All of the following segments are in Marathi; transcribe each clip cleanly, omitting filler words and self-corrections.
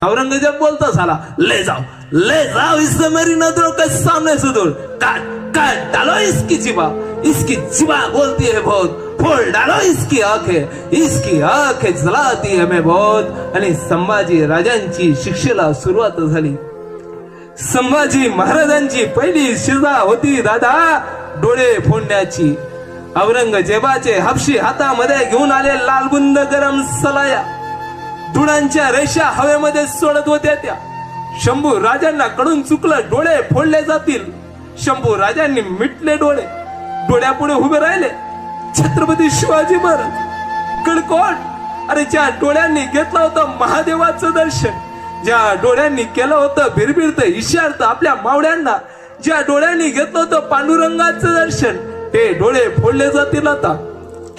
औरंगजेब बोलता साला, ले जाओ इससे मेरी नजरों के सामने से दूर, काट काट डालो इसकी जिबा बोलती है बहुत, फोड़ डालो इसकी आंखें जलाती है मैं बहुत. आणि संभाजी राजांची शिक्षेला सुरुवात झाली. संभाजी महाराजांची पहिली शिजा होती दादा डोळे फोडण्याची. औरंगजेबाचे हबशी हातामध्ये घेऊन आले लालबुंद गरम सलाया, धुळांच्या रेषा हवेमध्ये सोडत होत्या त्या. शंभू राजांना कडून चुकलं, डोळे फोडले जातील. शंभू राजांनी मिटले डोळे, डोळ्यापुढे उभे राहिले छत्रपती शिवाजी महाराज कडकोट. अरे ज्या डोळ्यांनी घेतलं होतं महादेवाचं दर्शन, ज्या डोळ्यांनी केलं होतं बिरबिरत इशार्थ आपल्या मावड्यांना, ज्या डोळ्यांनी घेतलं होतं पांडुरंगाचं दर्शन, ते डोळे फोडले जातील आता.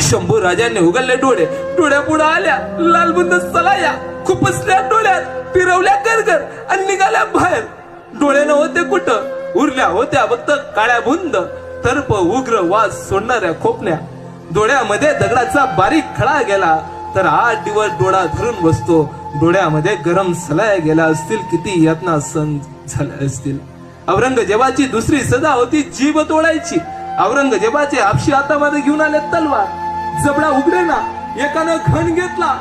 शंभू राजांनी उघडले डोळे, डोळ्यापुढे आल्या लालबुंद सलाया, खुपसल्या डोळ्यात, फिरवल्या गरगर आणि निघाल्या बाहेर. डोळे नव्हते कुठं, उरल्या होत्या फक्त काळ्या बुंद, तर्प उग्र वास सोडणाऱ्या खोपल्या. डोळ्यामध्ये दगडाचा बारीक खडा गेला तर 8 दिवस डोळा धरून बसतो. डोळ्यामध्ये गरम सलाया गेला असतील, किती यातना सहन झाल्या असतील. औरंगजेबाची दुसरी सजा होती जीभ तोडायची. औरंगजेबाचे आपशी हातामध्ये घेऊन आले तलवार, जबडा उघडे ना, एकानं घन घेतला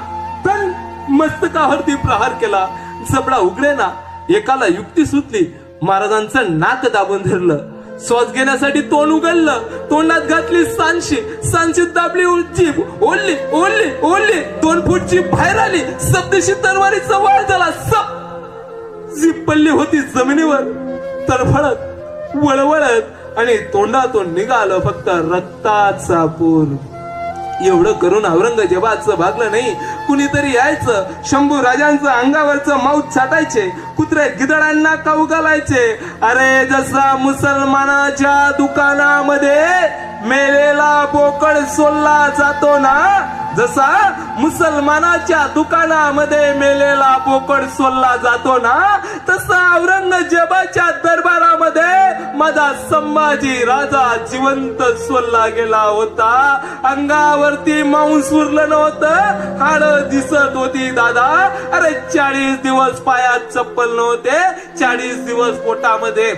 तर मस्तकावरती प्रहार केला. जबडा उघडे ना, एकाला युक्ती सुचली, महाराजांचं नाक दाबून धरलं. श्वास घेण्यासाठी तोंड उघडलं, तोंडात घातली सांशी दाबली जीभ, ओढली 2 फूट जीभ बाहेर आली. सपदेशी तलवारीचा वाळ झाला, जीभ पडली होती जमिनीवर तरफडत वळवळत आणि तोंडातून निघालं फक्त रक्ताचा पूर. एवढं करून औरंगजेबाचं भागलं नाही. कुणीतरी यायचं, शंभू राजांचं अंगावरचं माऊत छाटायचे, कुत्रे गिदडांना खाऊ घालायचे. अरे जसा मुसलमानाच्या दुकानामध्ये मेलेला बोकड सोलला जातो ना, जसा मुसलमानाच्या दुकानामध्ये मेलेला बोकड सोलला जातो ना, तसा औरंगजेबाच्या दरबारामध्ये माझा संभाजी राजा जिवंत सोलला गेला होता. अंगावरती मांस उरलं नव्हतं, हाड दिसत होती दादा. अरे 40 दिवस पायात चप्पल नव्हते, 40 दिवस पोटामध्ये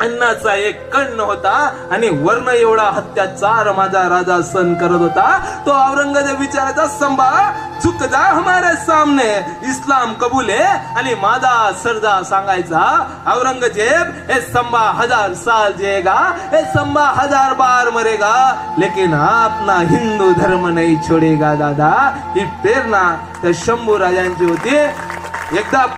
अन्नाचा एक कण नव्हता आणि वर्ण एवढा अत्याचार माझा राजा सहन करत होता. तो औरंगजेब विचारायचा, संभा झुक जा हमारे सामने, इस्लाम कबूल है. आणि माझा सरदा सांगायचा, औरंगजेब हे संभा 1000 साल जिएगा, हे संभा 1000 बार मरेगा, लेकिन अपना हिंदू धर्म नहीं छोड़ेगा दादा. ही प्रेरणा त्या शंभू राजांची होती. एकदा